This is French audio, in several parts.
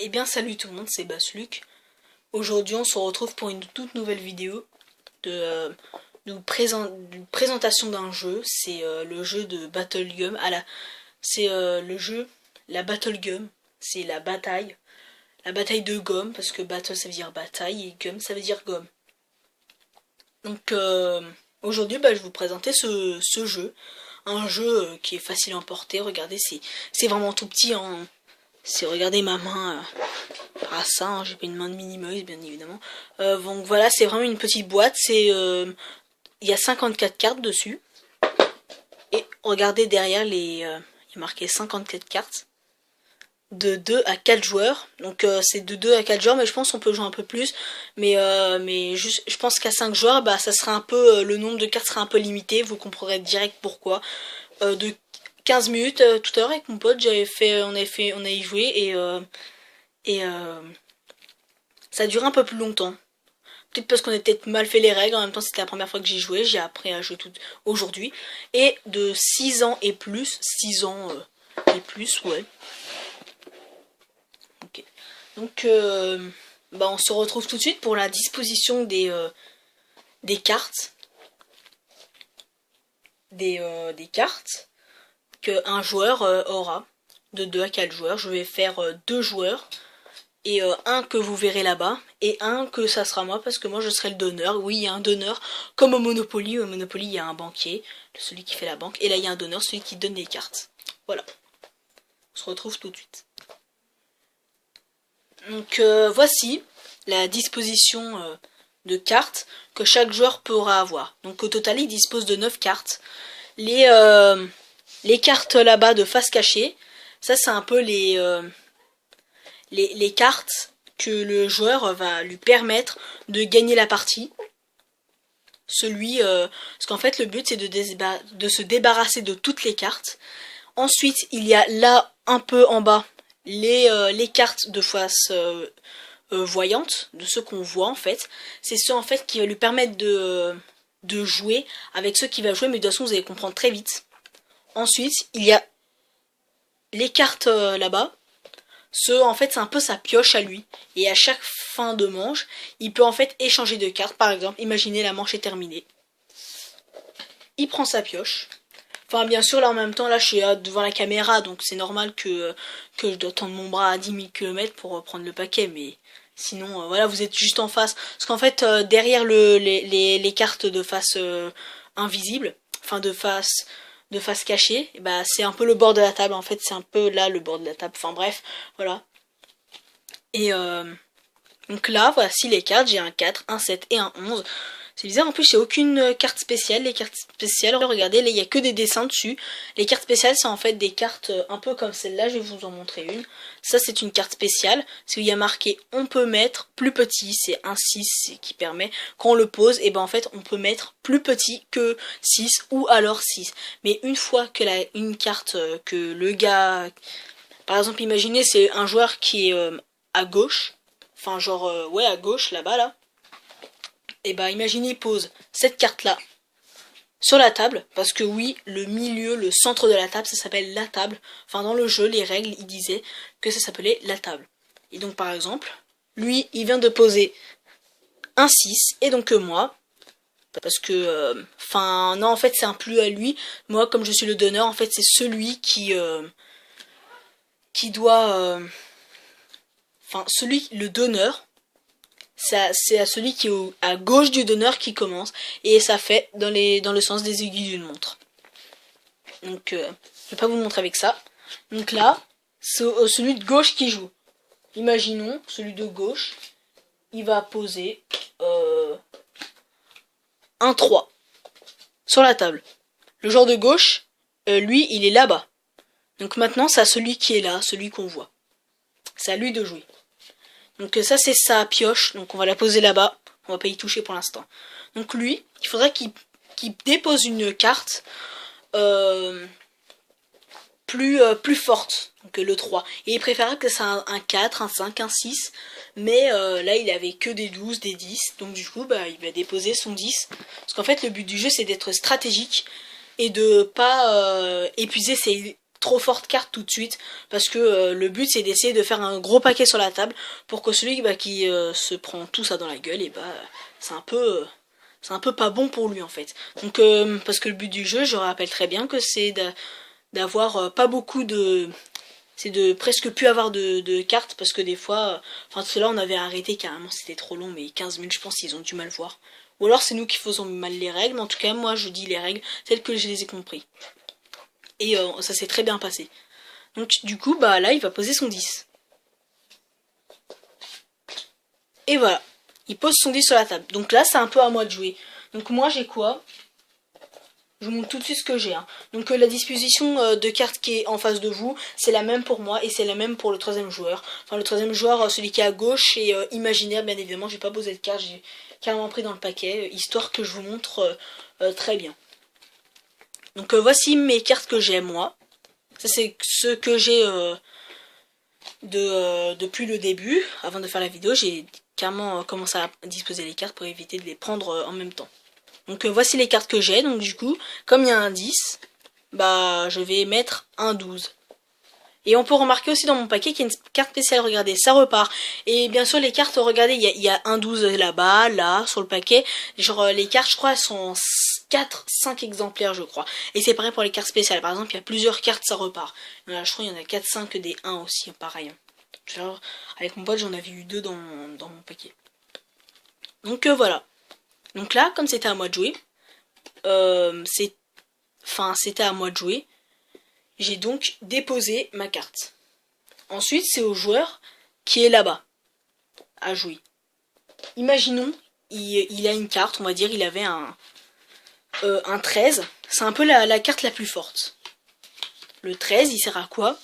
Eh bien salut tout le monde, c'est Basluc. Aujourd'hui on se retrouve pour une toute nouvelle vidéo d'une présentation d'un jeu. C'est le jeu de Battle Gum. C'est le jeu, la Battle Gum, c'est la bataille. La bataille de gomme, parce que battle ça veut dire bataille et gum ça veut dire gomme. Donc aujourd'hui je vais vous présenter ce jeu. Un jeu qui est facile à emporter. Regardez, c'est vraiment tout petit. Regardez ma main. Ça, hein, j'ai pas une main de Minimoys bien évidemment. Donc voilà, c'est vraiment une petite boîte, il y a 54 cartes dessus. Et regardez derrière il y a marqué 54 cartes. De 2 à 4 joueurs. Donc c'est de 2 à 4 joueurs, mais je pense qu'on peut jouer un peu plus. Mais je pense qu'à 5 joueurs, ça sera un peu, le nombre de cartes sera un peu limité, vous comprendrez direct pourquoi. De 15 minutes, tout à l'heure avec mon pote, on a y joué et ça a duré un peu plus longtemps. Peut-être parce qu'on a peut-être mal fait les règles, en même temps c'était la première fois que j'y jouais, j'ai appris à jouer tout aujourd'hui. Et de 6 ans et plus, 6 ans et plus, ouais. Ok. Donc on se retrouve tout de suite pour la disposition des cartes. Des cartes qu'un joueur aura. De 2 à 4 joueurs. Je vais faire 2 joueurs. Et un que vous verrez là-bas, et un que ça sera moi, parce que moi je serai le donneur. Oui, il y a un donneur, comme au Monopoly. Au Monopoly, il y a un banquier, celui qui fait la banque, et là il y a un donneur, celui qui donne les cartes. Voilà. On se retrouve tout de suite. Donc voici la disposition de cartes que chaque joueur pourra avoir. Donc au total, il dispose de 9 cartes. Les cartes là-bas de face cachée, ça c'est un peu les cartes que le joueur va lui permettre de gagner la partie. Parce qu'en fait le but c'est de se débarrasser de toutes les cartes. Ensuite il y a là un peu en bas les cartes de face voyantes, de ceux qu'on voit en fait. C'est ceux en fait qui va lui permettre de jouer avec ceux qui va jouer, mais de toute façon vous allez comprendre très vite. Ensuite il y a les cartes là-bas. En fait, c'est un peu sa pioche à lui. Et à chaque fin de manche, il peut en fait échanger de cartes. Par exemple, imaginez la manche est terminée. Il prend sa pioche. Enfin, bien sûr, là en même temps, là je suis devant la caméra, donc c'est normal que je dois tendre mon bras à 10 000 km pour prendre le paquet. Mais sinon, voilà, vous êtes juste en face. Parce qu'en fait, derrière les cartes de face invisible, enfin de face cachée, c'est un peu le bord de la table. En fait, c'est un peu là le bord de la table. Enfin bref, voilà. Et donc là, voici les cartes. J'ai un 4, un 7 et un 11. C'est bizarre, en plus, j'ai aucune carte spéciale. Les cartes spéciales, regardez, là, il n'y a que des dessins dessus. Les cartes spéciales, c'est en fait des cartes un peu comme celle-là. Je vais vous en montrer une. Ça, c'est une carte spéciale. C'est où il y a marqué, on peut mettre plus petit. C'est un 6 qui permet, quand on le pose, et en fait, on peut mettre plus petit que 6 ou alors 6. Mais une fois que une carte que le gars... Par exemple, imaginez, c'est un joueur qui est à gauche. Enfin, genre, ouais, à gauche, là-bas, là. Et imaginez, il pose cette carte-là sur la table, parce que oui, le milieu, le centre de la table, ça s'appelle la table. Enfin, dans le jeu, les règles, il disait que ça s'appelait la table. Et donc, par exemple, lui, il vient de poser un 6, et donc moi, parce que, non, en fait, c'est un plus à lui. Moi, comme je suis le donneur, en fait, c'est celui qui doit... le donneur, c'est à celui qui est à gauche du donneur qui commence, et ça fait dans le sens des aiguilles d'une montre. Donc je vais pas vous montrer avec ça. Donc là, c'est celui de gauche qui joue. Imaginons, celui de gauche, il va poser un 3 sur la table. Le joueur de gauche, lui, il est là-bas. Donc maintenant, c'est à celui qui est là, celui qu'on voit. C'est à lui de jouer. Donc ça c'est sa pioche, donc on va la poser là-bas, on va pas y toucher pour l'instant. Donc lui, il faudrait qu'il dépose une carte plus forte que le 3. Et il préférait que ça un 4, un 5, un 6, mais là il avait que des 12, des 10, donc du coup il va déposer son 10. Parce qu'en fait le but du jeu c'est d'être stratégique et de pas épuiser trop forte carte tout de suite, parce que le but c'est d'essayer de faire un gros paquet sur la table pour que celui qui se prend tout ça dans la gueule, et c'est un peu pas bon pour lui en fait. Donc parce que le but du jeu, je rappelle très bien que c'est d'avoir pas beaucoup de, c'est de presque plus avoir de cartes, parce que des fois, enfin cela on avait arrêté carrément, c'était trop long, mais 15 minutes je pense ils ont du mal voir. Ou alors c'est nous qui faisons mal les règles, mais en tout cas moi je dis les règles telles que je les ai compris. Et ça s'est très bien passé. Donc du coup, bah là, il va poser son 10. Et voilà. Il pose son 10 sur la table. Donc là, c'est un peu à moi de jouer. Donc moi, j'ai quoi? Je vous montre tout de suite ce que j'ai. Hein. Donc la disposition de cartes qui est en face de vous, c'est la même pour moi et c'est la même pour le troisième joueur. Enfin, le troisième joueur, celui qui est à gauche, et imaginaire, bien évidemment. J'ai pas posé de carte, j'ai carrément pris dans le paquet, histoire que je vous montre très bien. Donc voici mes cartes que j'ai moi. Ça c'est ce que j'ai depuis le début. Avant de faire la vidéo, j'ai carrément commencé à disposer les cartes pour éviter de les prendre en même temps. Donc voici les cartes que j'ai. Donc du coup, comme il y a un 10, bah je vais mettre un 12. Et on peut remarquer aussi dans mon paquet qu'il y a une carte spéciale, regardez, ça repart. Et bien sûr les cartes, regardez, il y a un 12 là-bas, là, sur le paquet. Genre les cartes, je crois, elles sont en 4-5 exemplaires, je crois. Et c'est pareil pour les cartes spéciales. Par exemple, il y a plusieurs cartes, ça repart. Là, je crois qu'il y en a 4-5 des 1 aussi, pareil. Genre, avec mon pote, j'en avais eu 2 dans mon paquet. Donc voilà. Donc là, comme c'était à moi de jouer, c'était à moi de jouer, j'ai donc déposé ma carte. Ensuite, c'est au joueur qui est là-bas à jouer. Imaginons, il a une carte, on va dire, il avait un 13. C'est un peu la carte la plus forte. Le 13, il sert à quoi?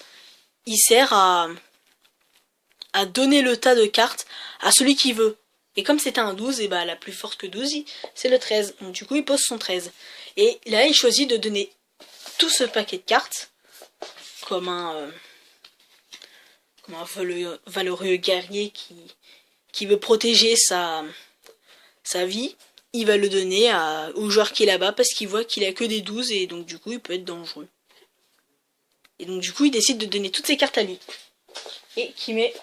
Il sert à donner le tas de cartes à celui qui veut. Et comme c'était un 12, et bah la plus forte que 12, c'est le 13. Donc du coup, il pose son 13. Et là, il choisit de donner tout ce paquet de cartes comme un valeureux guerrier qui veut protéger sa vie. Il va le donner au joueur qui est là-bas parce qu'il voit qu'il a que des 12 et donc du coup, il peut être dangereux. Et donc du coup, il décide de donner toutes ses cartes à lui. Et qui met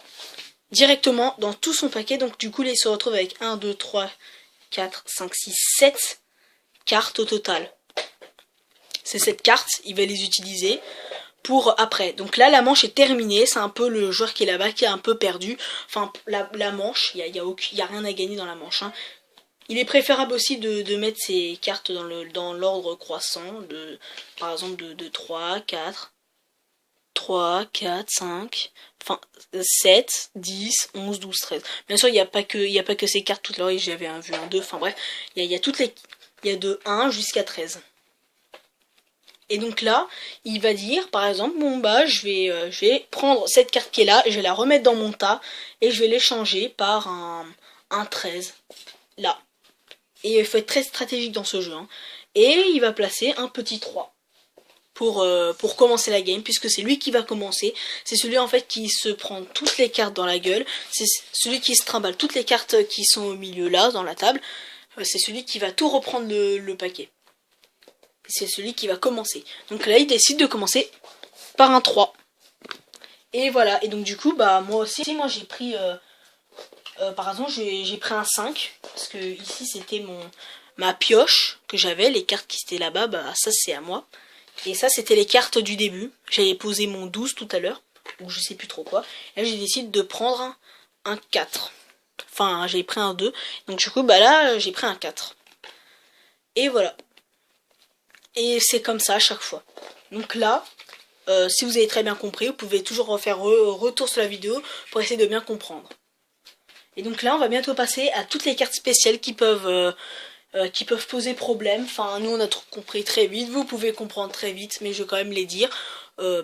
directement dans tout son paquet. Donc du coup, là, il se retrouve avec 1, 2, 3, 4, 5, 6, 7 cartes au total. Ces 7 cartes, il va les utiliser pour après. Donc là, la manche est terminée. C'est un peu le joueur qui est là-bas qui est un peu perdu. Enfin, la manche, il y a rien à gagner dans la manche. Hein. Il est préférable aussi de mettre ses cartes dans l'ordre croissant. Par exemple, de 3, 4... 3, 4, 5, enfin 7, 10, 11, 12, 13. Bien sûr, il n'y a pas que ces cartes toutes là, j'avais vu un 2, enfin bref, il y a de 1 jusqu'à 13. Et donc là, il va dire, par exemple, bon bah je vais prendre cette carte qui est là, je vais la remettre dans mon tas, et je vais l'échanger par un 13, là. Et il faut être très stratégique dans ce jeu. Hein. Et il va placer un petit 3. Pour commencer la game, puisque c'est lui qui va commencer. C'est celui en fait qui se prend toutes les cartes dans la gueule. C'est celui qui se trimballe toutes les cartes qui sont au milieu là, dans la table. C'est celui qui va tout reprendre le paquet. C'est celui qui va commencer. Donc là, il décide de commencer par un 3. Et voilà. Et donc du coup, bah moi aussi, j'ai pris... par exemple, j'ai pris un 5. Parce que ici, c'était ma pioche que j'avais. Les cartes qui étaient là-bas, bah ça c'est à moi. Et ça, c'était les cartes du début. J'avais posé mon 12 tout à l'heure. Ou je sais plus trop quoi. Là, j'ai décidé de prendre un 4. Enfin, j'ai pris un 2. Donc du coup, bah là, j'ai pris un 4. Et voilà. Et c'est comme ça à chaque fois. Donc là, si vous avez très bien compris, vous pouvez toujours refaire retour sur la vidéo pour essayer de bien comprendre. Et donc là, on va bientôt passer à toutes les cartes spéciales qui peuvent poser problème. Enfin, nous, on a compris très vite. Vous pouvez comprendre très vite, mais je vais quand même les dire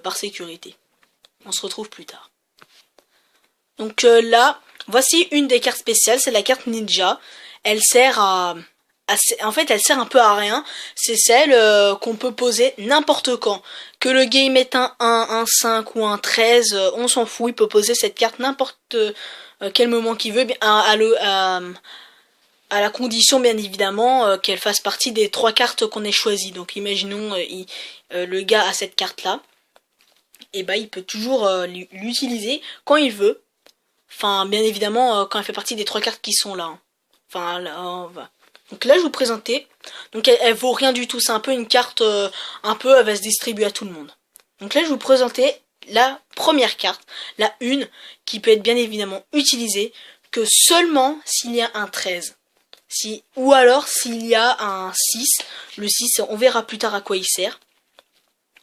par sécurité. On se retrouve plus tard. Donc là, voici une des cartes spéciales. C'est la carte Ninja. Elle sert en fait, elle sert un peu à rien. C'est celle qu'on peut poser n'importe quand. Que le game est un 1, un 5 ou un 13, on s'en fout. Il peut poser cette carte n'importe quel moment qu'il veut. À la condition, bien évidemment, qu'elle fasse partie des 3 cartes qu'on ait choisies. Donc, imaginons, le gars a cette carte-là. et bah il peut toujours l'utiliser quand il veut. Enfin, bien évidemment, quand elle fait partie des 3 cartes qui sont là, hein. Enfin, là, on va. Donc là, je vous présenter. Donc elle vaut rien du tout. C'est un peu une carte, un peu, elle va se distribuer à tout le monde. Donc là, je vous présenter la première carte, la 1, qui peut être bien évidemment utilisée que seulement s'il y a un 13. Ou alors s'il y a un 6. Le 6, on verra plus tard à quoi il sert.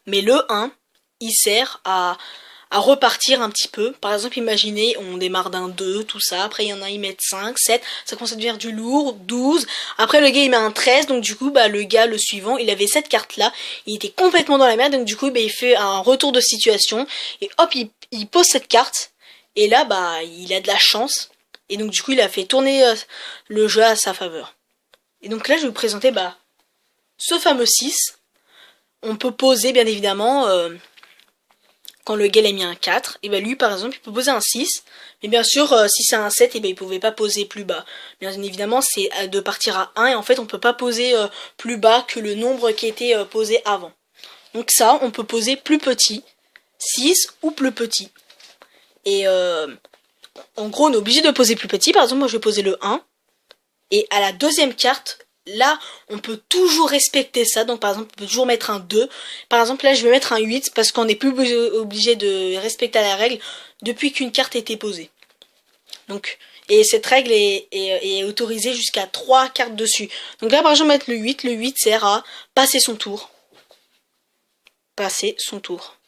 Mais le 1, il sert à repartir un petit peu. Par exemple, imaginez, on démarre d'un 2, tout ça. Après, il y en a, ils mettent 5, 7. Ça commence à devenir du lourd, 12. Après, le gars, il met un 13. Donc, du coup, bah, le gars, le suivant, il avait cette carte-là. Il était complètement dans la merde. Donc, du coup, bah, il fait un retour de situation. Et hop, il pose cette carte. Et là, bah, il a de la chance. Et donc, du coup, il a fait tourner le jeu à sa faveur. Et donc là, je vais vous présenter, bah, ce fameux 6. On peut poser, bien évidemment... quand le gars a mis un 4, et ben lui par exemple il peut poser un 6, mais bien sûr si c'est un 7, et ben il pouvait pas poser plus bas. Bien évidemment c'est de partir à 1 et en fait on peut pas poser plus bas que le nombre qui était posé avant. Donc ça on peut poser plus petit, 6 ou plus petit. Et en gros on est obligé de poser plus petit, par exemple moi je vais poser le 1, et à la deuxième carte, là, on peut toujours respecter ça. Donc, par exemple, on peut toujours mettre un 2. Par exemple, là, je vais mettre un 8 parce qu'on n'est plus obligé de respecter la règle depuis qu'une carte a été posée. Donc, et cette règle est autorisée jusqu'à 3 cartes dessus. Donc là, par exemple, mettre le 8. Le 8 sert à passer son tour. Passer son tour.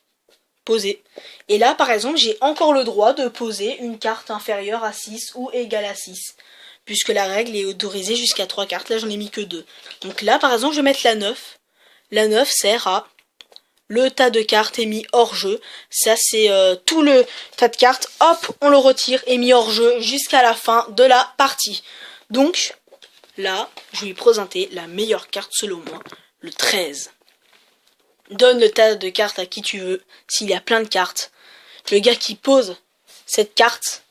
Poser. Et là, par exemple, j'ai encore le droit de poser une carte inférieure à 6 ou égale à 6. Puisque la règle est autorisée jusqu'à 3 cartes. Là, j'en ai mis que 2. Donc là, par exemple, je vais mettre la 9. La 9 sert à... Le tas de cartes est mis hors jeu. Ça, c'est tout le tas de cartes. Hop, on le retire et mis hors jeu jusqu'à la fin de la partie. Donc, là, je vais lui présenter la meilleure carte selon moi. Le 13. Donne le tas de cartes à qui tu veux. S'il y a plein de cartes. Le gars qui pose cette carte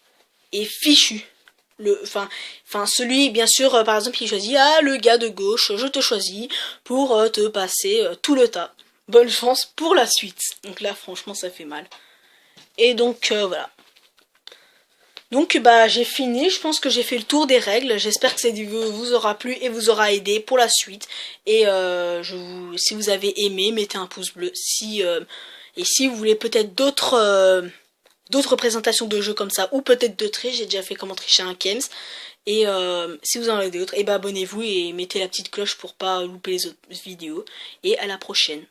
est fichu. Celui, bien sûr, par exemple, il choisit, le gars de gauche, je te choisis pour te passer tout le tas. Bonne chance pour la suite. Donc là, franchement, ça fait mal. Et donc, voilà. Donc, bah, j'ai fini. Je pense que j'ai fait le tour des règles. J'espère que cette vidéo vous aura plu et vous aura aidé pour la suite. Et si vous avez aimé, mettez un pouce bleu. Et si vous voulez peut-être d'autres présentations de jeux comme ça, ou peut-être de triches, j'ai déjà fait comment tricher un Kems. Et si vous en avez d'autres, et bah abonnez-vous et mettez la petite cloche pour pas louper les autres vidéos. Et à la prochaine.